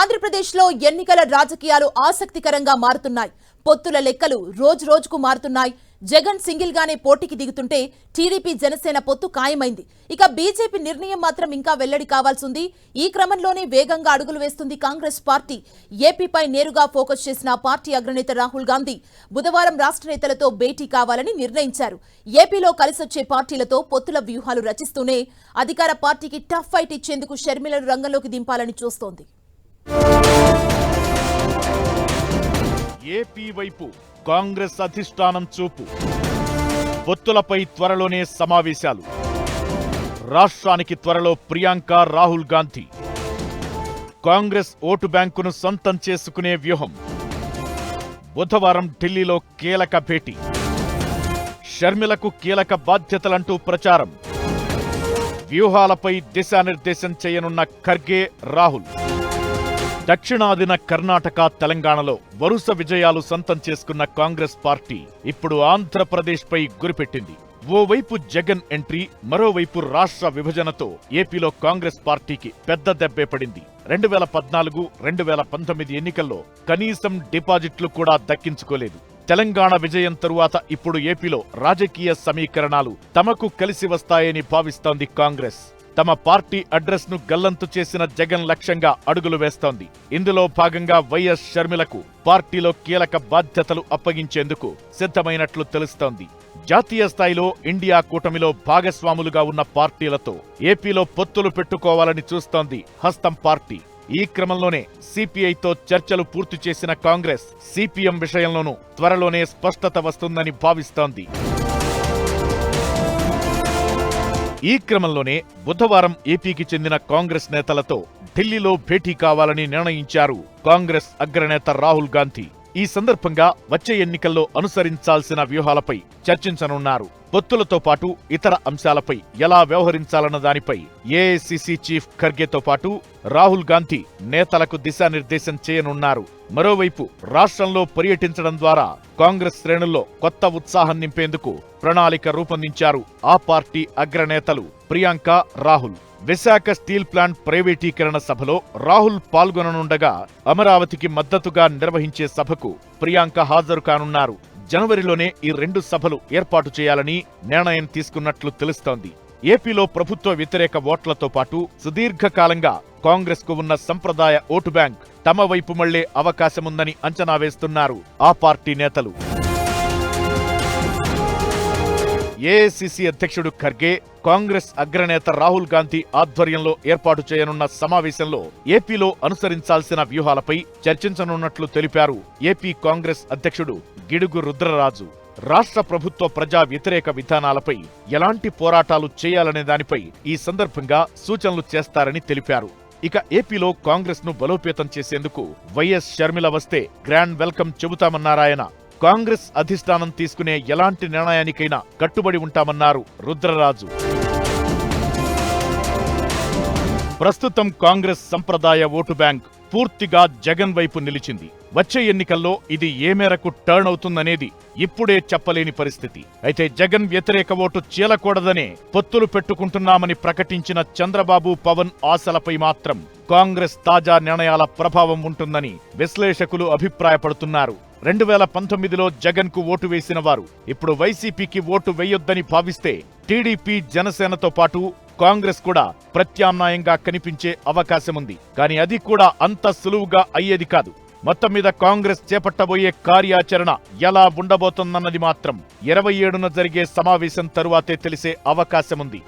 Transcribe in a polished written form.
ఆంధ్రప్రదేశ్లో ఎన్నికల రాజకీయాలు ఆసక్తికరంగా మారుతున్నాయి. పొత్తుల లెక్కలు రోజు రోజుకు మారుతున్నాయి. జగన్ సింగిల్ గానే పోటీకి దిగుతుంటే టీడీపీ జనసేన పొత్తు ఖాయమైంది. ఇక బీజేపీ నిర్ణయం మాత్రం ఇంకా వెల్లడి కావాల్సింది. ఈ క్రమంలోనే వేగంగా అడుగులు వేస్తుంది కాంగ్రెస్ పార్టీ. ఏపీపై నేరుగా ఫోకస్ చేసిన పార్టీ అగ్రనేత రాహుల్ గాంధీ బుధవారం రాష్ట్ర నేతలతో భేటీ కావాలని నిర్ణయించారు. ఏపీలో కలిసొచ్చే పార్టీలతో పొత్తుల వ్యూహాలు రచిస్తూనే అధికార పార్టీకి టఫ్ ఫైట్ ఇచ్చేందుకు షర్మిలను రంగంలోకి దింపాలని చూస్తోంది. ఏపీ వైపు కాంగ్రెస్ అధిష్టానం చూపు. పొత్తులపై త్వరలోనే సమావేశాలు. రాష్ట్రానికి త్వరలో ప్రియాంక, రాహుల్ గాంధీ. కాంగ్రెస్ ఓటు బ్యాంకును సొంతం చేసుకునే వ్యూహం. బుధవారం ఢిల్లీలో కీలక భేటీ. షర్మిలకు కీలక బాధ్యతలంటూ ప్రచారం. వ్యూహాలపై దిశానిర్దేశం చేయనున్న ఖర్గే, రాహుల్. దక్షిణాదిన కర్ణాటక, తెలంగాణలో వరుస విజయాలు సొంతం చేసుకున్న కాంగ్రెస్ పార్టీ ఇప్పుడు ఆంధ్రప్రదేశ్పై గురిపెట్టింది. ఓవైపు జగన్ ఎంట్రీ, మరోవైపు రాష్ట్ర విభజనతో ఏపీలో కాంగ్రెస్ పార్టీకి పెద్ద దెబ్బే పడింది. 2014, 2019 ఎన్నికల్లో కనీసం డిపాజిట్లు కూడా దక్కించుకోలేదు. తెలంగాణ విజయం తరువాత ఇప్పుడు ఏపీలో రాజకీయ సమీకరణాలు తమకు కలిసి వస్తాయని భావిస్తోంది కాంగ్రెస్. తమ పార్టీ అడ్రస్ ను గల్లంతు చేసిన జగన్ లక్ష్యంగా అడుగులు వేస్తోంది. ఇందులో భాగంగా వైఎస్ షర్మిలకు పార్టీలో కీలక బాధ్యతలు అప్పగించేందుకు సిద్ధమైనట్లు తెలుస్తోంది. జాతీయ స్థాయిలో ఇండియా కూటమిలో భాగస్వాములుగా ఉన్న పార్టీలతో ఏపీలో పొత్తులు పెట్టుకోవాలని చూస్తోంది హస్తం పార్టీ. ఈ క్రమంలోనే సిపిఐతో చర్చలు పూర్తి చేసిన కాంగ్రెస్ సిపిఎం విషయంలోనూ త్వరలోనే స్పష్టత వస్తుందని భావిస్తోంది. ఈ క్రమంలోనే బుధవారం ఏపీకి చెందిన కాంగ్రెస్ నేతలతో ఢిల్లీలో భేటీ కావాలని నిర్ణయించారు కాంగ్రెస్ అగ్రనేత రాహుల్ గాంధీ. ఈ సందర్భంగా వచ్చే ఎన్నికల్లో అనుసరించాల్సిన వ్యూహాలపై చర్చించనున్నారు. పొత్తులతో పాటు ఇతర అంశాలపై ఎలా వ్యవహరించాలన్న దానిపై ఏఐసీసీ చీఫ్ ఖర్గేతో పాటు రాహుల్ గాంధీ నేతలకు దిశానిర్దేశం చేయనున్నారు. మరోవైపు రాష్ట్రంలో పర్యటించడం ద్వారా కాంగ్రెస్ శ్రేణుల్లో కొత్త ఉత్సాహం నింపేందుకు ప్రణాళిక రూపొందించారు ఆ పార్టీ అగ్రనేతలు ప్రియాంక, రాహుల్. విశాఖ స్టీల్ ప్లాంట్ ప్రైవేటీకరణ సభలో రాహుల్ పాల్గొననుండగా అమరావతికి మద్దతుగా నిర్వహించే సభకు ప్రియాంక హాజరు కానున్నారు. జనవరిలోనే ఈ 2 సభలు ఏర్పాటు చేయాలని నిర్ణయం తీసుకున్నట్లు తెలుస్తోంది. ఏపీలో ప్రభుత్వ వ్యతిరేక ఓట్లతో పాటు సుదీర్ఘకాలంగా కాంగ్రెస్ కు ఉన్న సంప్రదాయ ఓటు బ్యాంక్ తమ వైపు మళ్లే అవకాశముందని అంచనా వేస్తున్నారు ఆ పార్టీ నేతలు. ఏఐసీసీ అధ్యక్షుడు ఖర్గే, కాంగ్రెస్ అగ్రనేత రాహుల్ గాంధీ ఆధ్వర్యంలో ఏర్పాటు చేయనున్న సమావేశంలో ఏపీలో అనుసరించాల్సిన వ్యూహాలపై చర్చించనున్నట్లు తెలిపారు ఏపీ కాంగ్రెస్ అధ్యక్షుడు గిడుగు రుద్రరాజు. రాష్ట్ర ప్రభుత్వ ప్రజా వ్యతిరేక విధానాలపై ఎలాంటి పోరాటాలు చేయాలనే దానిపై ఈ సందర్భంగా సూచనలు చేస్తారని తెలిపారు. ఇక ఏపీలో కాంగ్రెస్ ను బలోపేతం చేసేందుకు వైఎస్ షర్మిల వస్తే గ్రాండ్ వెల్కమ్ చెబుతామన్నారాయన. కాంగ్రెస్ అధిష్టానం తీసుకునే ఎలాంటి నిర్ణయానికైనా కట్టుబడి ఉంటామన్నారు రుద్రరాజు. ప్రస్తుతం కాంగ్రెస్ సంప్రదాయ ఓటు బ్యాంక్ పూర్తిగా జగన్ వైపు నిలిచింది. వచ్చే ఎన్నికల్లో ఇది ఏ మేరకు టర్న్ అవుతుందనేది ఇప్పుడే చెప్పలేని పరిస్థితి. అయితే జగన్ వ్యతిరేక ఓటు చీలకూడదనే పొత్తులు పెట్టుకుంటున్నామని ప్రకటించిన చంద్రబాబు, పవన్ ఆశలపై మాత్రం కాంగ్రెస్ తాజా నిర్ణయాల ప్రభావం ఉంటుందని విశ్లేషకులు అభిప్రాయపడుతున్నారు. 2019లో జగన్ కు ఓటు వేసిన వారు ఇప్పుడు వైసీపీకి ఓటు వేయొద్దని భావిస్తే టీడీపీ, జనసేనతో పాటు కాంగ్రెస్ కూడా ప్రత్యామ్నాయంగా కనిపించే అవకాశముంది. కానీ అది కూడా అంత సులువుగా అయ్యేది కాదు. మొత్తం మీద కాంగ్రెస్ చేపట్టబోయే కార్యాచరణ ఎలా ఉండబోతోందన్నది మాత్రం 27న జరిగే సమావేశం తరువాతే తెలిసే అవకాశముంది.